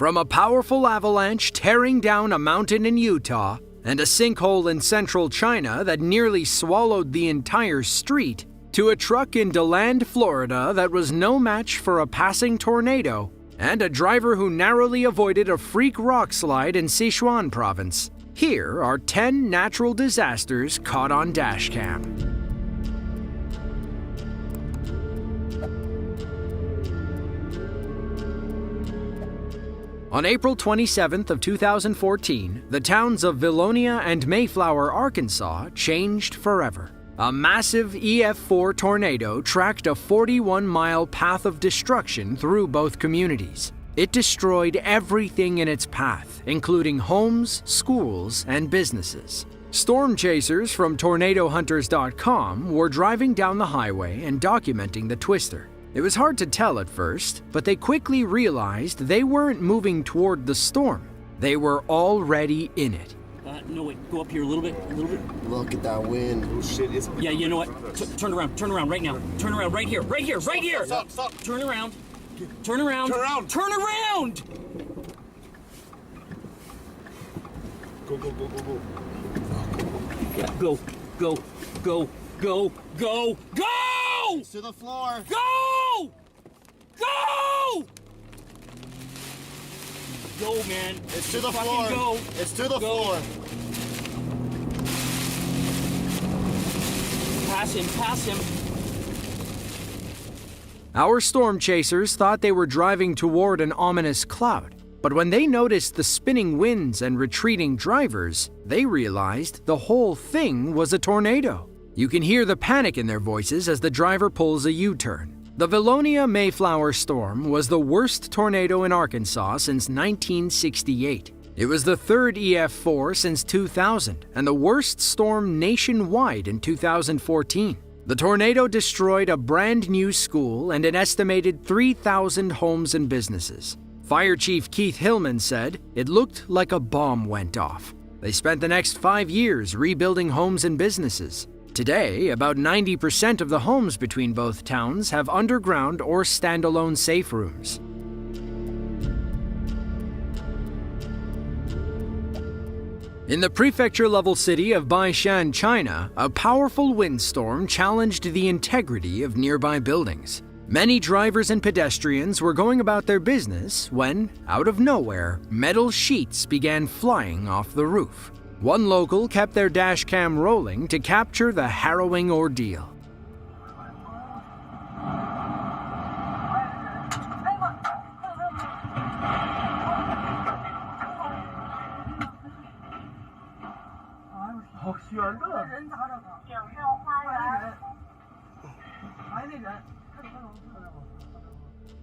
From a powerful avalanche tearing down a mountain in Utah and a sinkhole in central China that nearly swallowed the entire street, to a truck in DeLand, Florida that was no match for a passing tornado, and a driver who narrowly avoided a freak rock slide in Sichuan province. Here are 10 natural disasters caught on Dashcam. On April 27th of 2014, the towns of Vilonia and Mayflower, Arkansas changed forever. A massive EF4 tornado tracked a 41-mile path of destruction through both communities. It destroyed everything in its path, including homes, schools, and businesses. Storm chasers from TornadoHunters.com were driving down the highway and documenting the twister. It was hard to tell at first, but they quickly realized they weren't moving toward the storm. They were already in it. No, wait, go up here a little bit. Look at that wind. Oh, shit, Yeah, you know what? Turn around right now. Turn around right here. Stop. Turn around. Turn around. Go. Yeah, go. It's to the floor. Go, man. It's to the Fucking floor. Go. It's to the floor. Pass him. Our storm chasers thought they were driving toward an ominous cloud, but when they noticed the spinning winds and retreating drivers, they realized the whole thing was a tornado. You can hear the panic in their voices as the driver pulls a U-turn. The Vilonia Mayflower storm was the worst tornado in Arkansas since 1968. It was the third EF4 since 2000 and the worst storm nationwide in 2014. The tornado destroyed a brand new school and an estimated 3,000 homes and businesses. Fire Chief Keith Hillman said it looked like a bomb went off. They spent the next 5 years rebuilding homes and businesses. Today, about 90% of the homes between both towns have underground or standalone safe rooms. In the prefecture-level city of Baishan, China, a powerful windstorm challenged the integrity of nearby buildings. Many drivers and pedestrians were going about their business when, out of nowhere, metal sheets began flying off the roof. One local kept their dash cam rolling to capture the harrowing ordeal.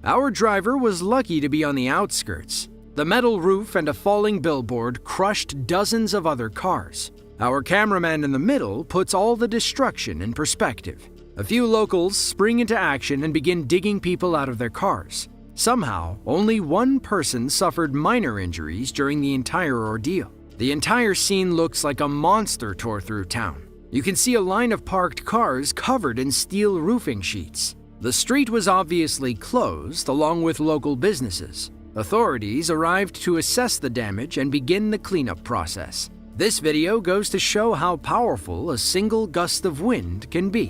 Our driver was lucky to be on the outskirts. The metal roof and a falling billboard crushed dozens of other cars. Our cameraman in the middle puts all the destruction in perspective. A few locals spring into action and begin digging people out of their cars. Somehow, only one person suffered minor injuries during the entire ordeal. The entire scene looks like a monster tore through town. You can see a line of parked cars covered in steel roofing sheets. The street was obviously closed, along with local businesses. Authorities arrived to assess the damage and begin the cleanup process. This video goes to show how powerful a single gust of wind can be.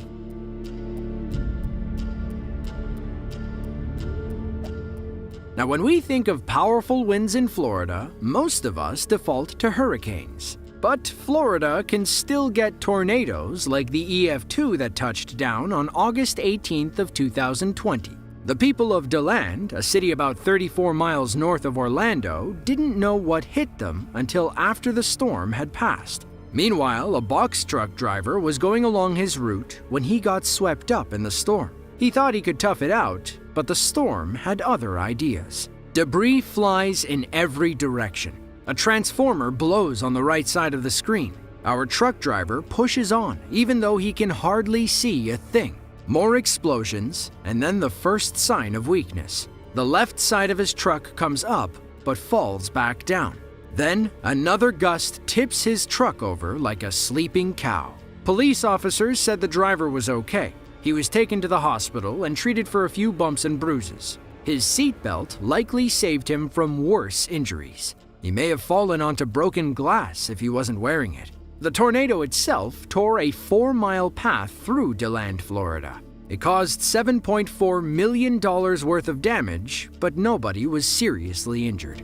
Now, when we think of powerful winds in Florida, most of us default to hurricanes. But Florida can still get tornadoes like the EF2 that touched down on August 18th of 2020. The people of DeLand, a city about 34 miles north of Orlando, didn't know what hit them until after the storm had passed. Meanwhile, a box truck driver was going along his route when he got swept up in the storm. He thought he could tough it out, but the storm had other ideas. Debris flies in every direction. A transformer blows on the right side of the screen. Our truck driver pushes on, even though he can hardly see a thing. More explosions, and then the first sign of weakness. The left side of his truck comes up, but falls back down. Then, another gust tips his truck over like a sleeping cow. Police officers said the driver was okay. He was taken to the hospital and treated for a few bumps and bruises. His seatbelt likely saved him from worse injuries. He may have fallen onto broken glass if he wasn't wearing it. The tornado itself tore a 4-mile path through DeLand, Florida. It caused $7.4 million worth of damage, but nobody was seriously injured.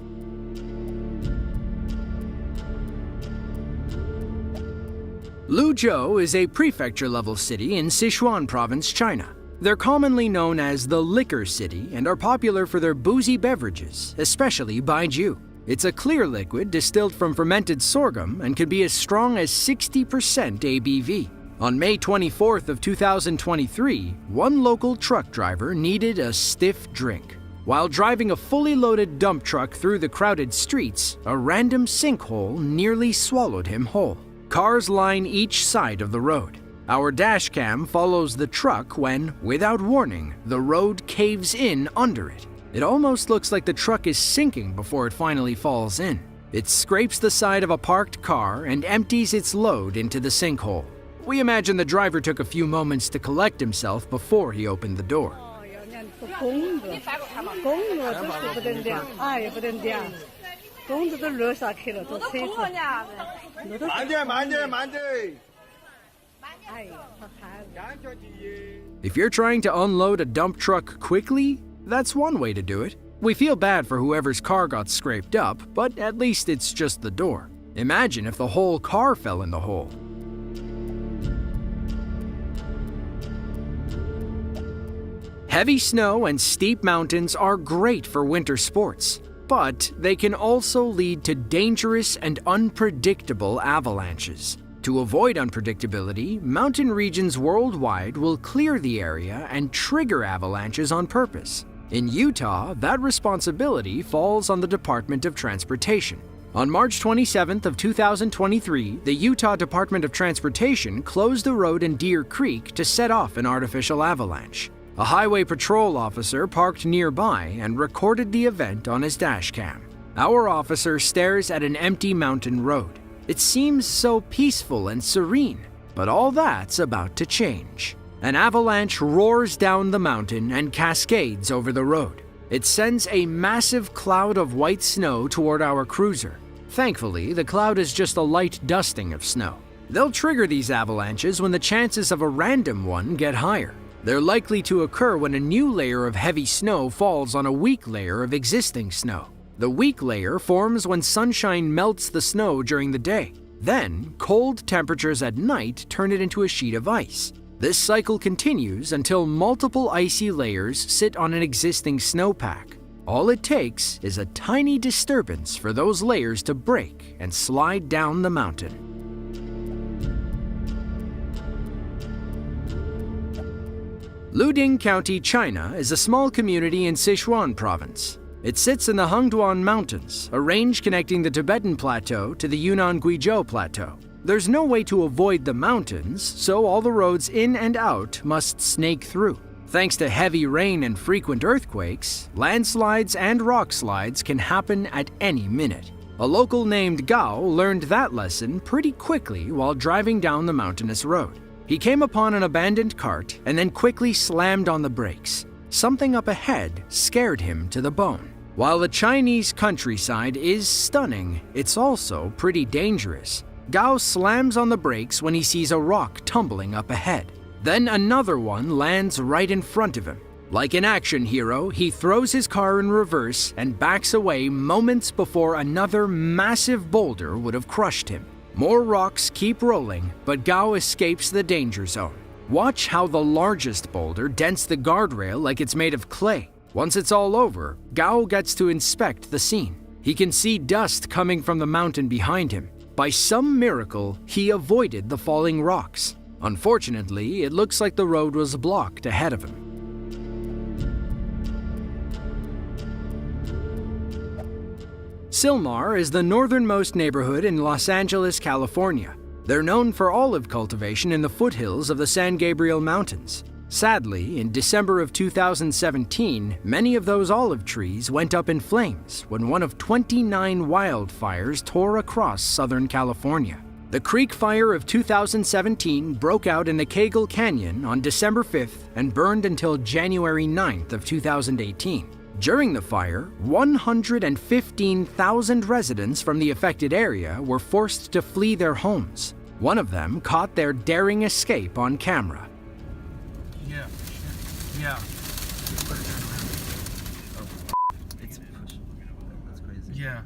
Luzhou is a prefecture-level city in Sichuan province, China. They're commonly known as the Liquor City and are popular for their boozy beverages, especially baijiu. It's a clear liquid distilled from fermented sorghum and can be as strong as 60% ABV. On May 24th of 2023, one local truck driver needed a stiff drink. While driving a fully loaded dump truck through the crowded streets, a random sinkhole nearly swallowed him whole. Cars line each side of the road. Our dashcam follows the truck when, without warning, the road caves in under it. It almost looks like the truck is sinking before it finally falls in. It scrapes the side of a parked car and empties its load into the sinkhole. We imagine the driver took a few moments to collect himself before he opened the door. If you're trying to unload a dump truck quickly, that's one way to do it. We feel bad for whoever's car got scraped up, but at least it's just the door. Imagine if the whole car fell in the hole. Heavy snow and steep mountains are great for winter sports, but they can also lead to dangerous and unpredictable avalanches. To avoid unpredictability, mountain regions worldwide will clear the area and trigger avalanches on purpose. In Utah, that responsibility falls on the Department of Transportation. On March 27th of 2023, the Utah Department of Transportation closed a road in Deer Creek to set off an artificial avalanche. A highway patrol officer parked nearby and recorded the event on his dashcam. Our officer stares at an empty mountain road. It seems so peaceful and serene, but all that's about to change. An avalanche roars down the mountain and cascades over the road. It sends a massive cloud of white snow toward our cruiser. Thankfully, the cloud is just a light dusting of snow. They'll trigger these avalanches when the chances of a random one get higher. They're likely to occur when a new layer of heavy snow falls on a weak layer of existing snow. The weak layer forms when sunshine melts the snow during the day. Then, cold temperatures at night turn it into a sheet of ice. This cycle continues until multiple icy layers sit on an existing snowpack. All it takes is a tiny disturbance for those layers to break and slide down the mountain. Luding County, China is a small community in Sichuan province. It sits in the Hengduan Mountains, a range connecting the Tibetan Plateau to the Yunnan-Guizhou Plateau. There's no way to avoid the mountains, so all the roads in and out must snake through. Thanks to heavy rain and frequent earthquakes, landslides and rock slides can happen at any minute. A local named Gao learned that lesson pretty quickly while driving down the mountainous road. He came upon an abandoned cart and then quickly slammed on the brakes. Something up ahead scared him to the bone. While the Chinese countryside is stunning, it's also pretty dangerous. Gao slams on the brakes when he sees a rock tumbling up ahead. Then another one lands right in front of him. Like an action hero, he throws his car in reverse and backs away moments before another massive boulder would have crushed him. More rocks keep rolling, but Gao escapes the danger zone. Watch how the largest boulder dents the guardrail like it's made of clay. Once it's all over, Gao gets to inspect the scene. He can see dust coming from the mountain behind him. By some miracle, he avoided the falling rocks. Unfortunately, it looks like the road was blocked ahead of him. Sylmar is the northernmost neighborhood in Los Angeles, California. They're known for olive cultivation in the foothills of the San Gabriel Mountains. Sadly, in December of 2017, many of those olive trees went up in flames when one of 29 wildfires tore across Southern California. The Creek Fire of 2017 broke out in the Cagle Canyon on December 5th and burned until January 9th of 2018. During the fire, 115,000 residents from the affected area were forced to flee their homes. One of them caught their daring escape on camera. Yeah. Yeah. It's pushing. That's crazy. Yeah.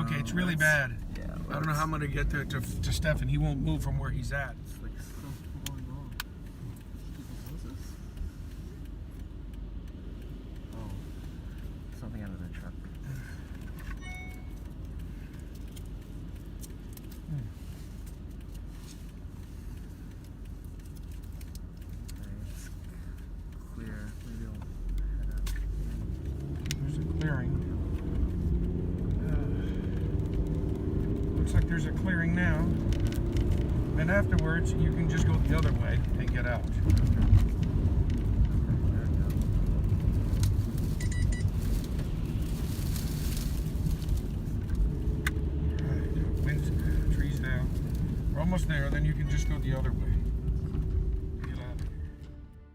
Okay, it's really bad. Yeah. I don't know how I'm gonna get to Stefan. He won't move from where he's at. It's like so going on. What is this? Oh. Something out of the truck. It's clear. Maybe I'll head up. There's a clearing. Looks like there's a clearing now. And afterwards, you can just go the other way and get out. Alright, winds, trees down. We're almost there, then you can just go the other way. Get out.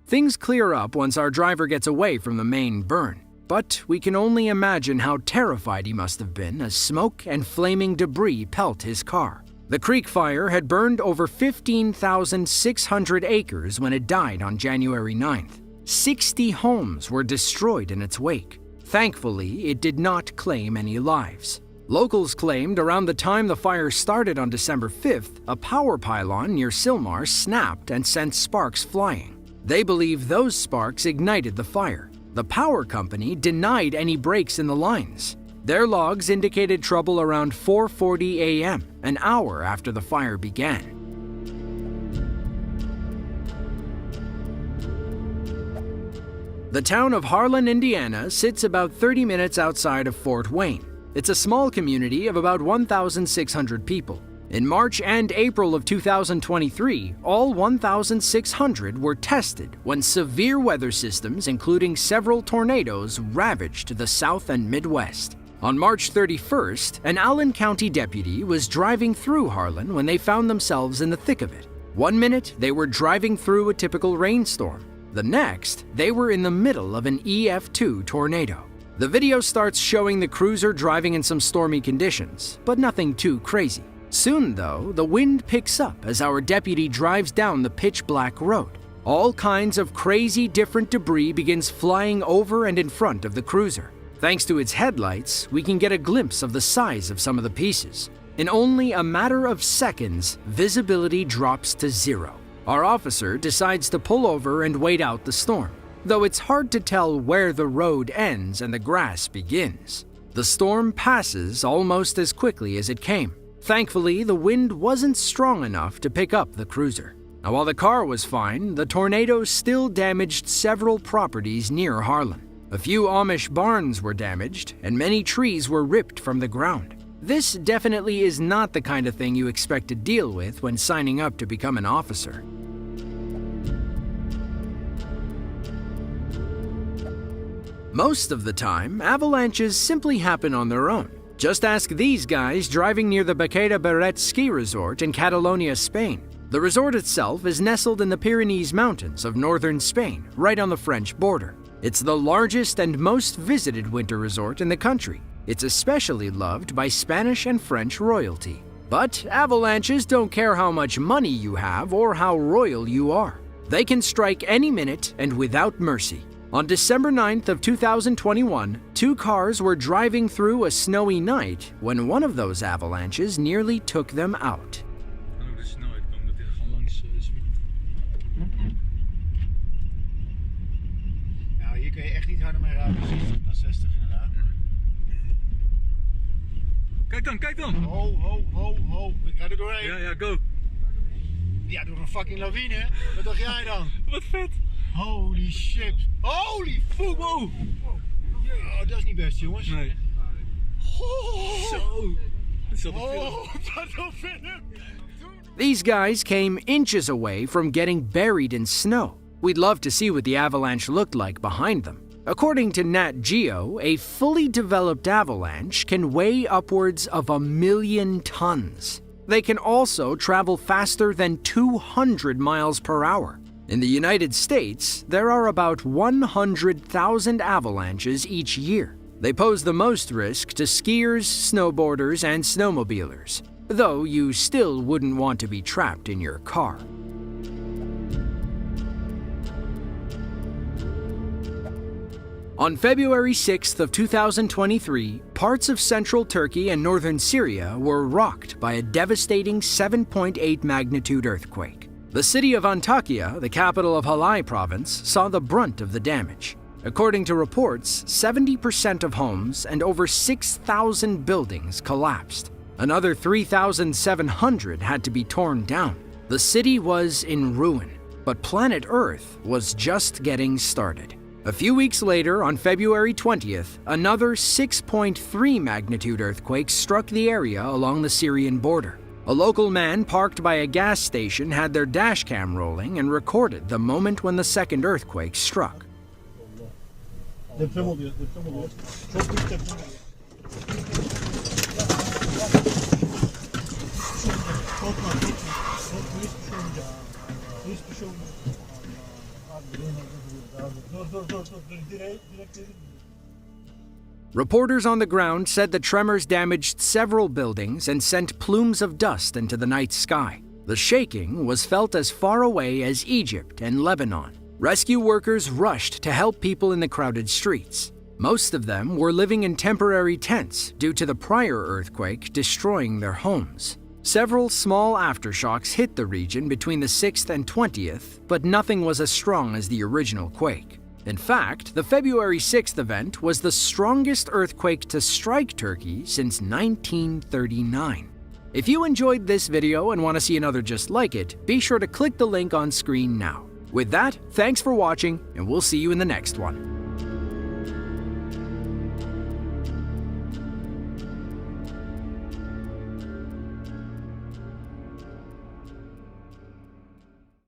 Things clear up once our driver gets away from the main burn. But we can only imagine how terrified he must have been as smoke and flaming debris pelt his car. The creek fire had burned over 15,600 acres when it died on January 9th. 60 homes were destroyed in its wake. Thankfully, it did not claim any lives. Locals claimed around the time the fire started on December 5th, a power pylon near Sylmar snapped and sent sparks flying. They believe those sparks ignited the fire. The power company denied any breaks in the lines. Their logs indicated trouble around 4:40 a.m., an hour after the fire began. The town of Harlan, Indiana sits about 30 minutes outside of Fort Wayne. It's a small community of about 1,600 people. In March and April of 2023, all 1,600 were tested when severe weather systems, including several tornadoes, ravaged the South and Midwest. On March 31st, an Allen County deputy was driving through Harlan when they found themselves in the thick of it. One minute, they were driving through a typical rainstorm. The next, they were in the middle of an EF2 tornado. The video starts showing the cruiser driving in some stormy conditions, but nothing too crazy. Soon, though, the wind picks up as our deputy drives down the pitch-black road. All kinds of crazy different debris begins flying over and in front of the cruiser. Thanks to its headlights, we can get a glimpse of the size of some of the pieces. In only a matter of seconds, visibility drops to zero. Our officer decides to pull over and wait out the storm, though it's hard to tell where the road ends and the grass begins. The storm passes almost as quickly as it came. Thankfully, the wind wasn't strong enough to pick up the cruiser. Now, while the car was fine, the tornado still damaged several properties near Harlan. A few Amish barns were damaged, and many trees were ripped from the ground. This definitely is not the kind of thing you expect to deal with when signing up to become an officer. Most of the time, avalanches simply happen on their own. Just ask these guys driving near the Baqueta Barret ski resort in Catalonia, Spain. The resort itself is nestled in the Pyrenees Mountains of northern Spain, right on the French border. It's the largest and most visited winter resort in the country. It's especially loved by Spanish and French royalty. But avalanches don't care how much money you have or how royal you are. They can strike any minute and without mercy. On December 9th of 2021, two cars were driving through a snowy night when one of those avalanches nearly took them out. Nou, hier kun je echt niet harder mee rijden, precies naar 60 inderdaad. Kijk dan! Ho, ho, ho, ho. Ik ga er doorheen. Ja, go! Ja, door een fucking lawine. Wat dacht jij dan? Wat vet! Holy shit. Holy fuck. Wow. Oh, dat is niet best, jongens. Nee. Oh. Zo! Dat is Oh, dat is wel vet. These guys came inches away from getting buried in snow. We'd love to see what the avalanche looked like behind them. According to Nat Geo, a fully developed avalanche can weigh upwards of 1,000,000 tons. They can also travel faster than 200 miles per hour. In the United States, there are about 100,000 avalanches each year. They pose the most risk to skiers, snowboarders, and snowmobilers, though you still wouldn't want to be trapped in your car. On February 6th of 2023, parts of central Turkey and northern Syria were rocked by a devastating 7.8 magnitude earthquake. The city of Antakya, the capital of Hatay province, saw the brunt of the damage. According to reports, 70% of homes and over 6,000 buildings collapsed. Another 3,700 had to be torn down. The city was in ruin, but planet Earth was just getting started. A few weeks later, on February 20th, another 6.3 magnitude earthquake struck the area along the Syrian border. A local man parked by a gas station had their dashcam rolling and recorded the moment when the second earthquake struck. Deprem oluyor, deprem oluyor. Çok büyük deprem oluyor. Korkma, korkma. Korkma, hiçbir şey olmayacak. Hiçbir şey olmayacak. Dur. Direkt verin. Reporters on the ground said the tremors damaged several buildings and sent plumes of dust into the night sky. The shaking was felt as far away as Egypt and Lebanon. Rescue workers rushed to help people in the crowded streets. Most of them were living in temporary tents due to the prior earthquake destroying their homes. Several small aftershocks hit the region between the 6th and 20th, but nothing was as strong as the original quake. In fact, the February 6th event was the strongest earthquake to strike Turkey since 1939. If you enjoyed this video and want to see another just like it, be sure to click the link on screen now. With that, thanks for watching, and we'll see you in the next one.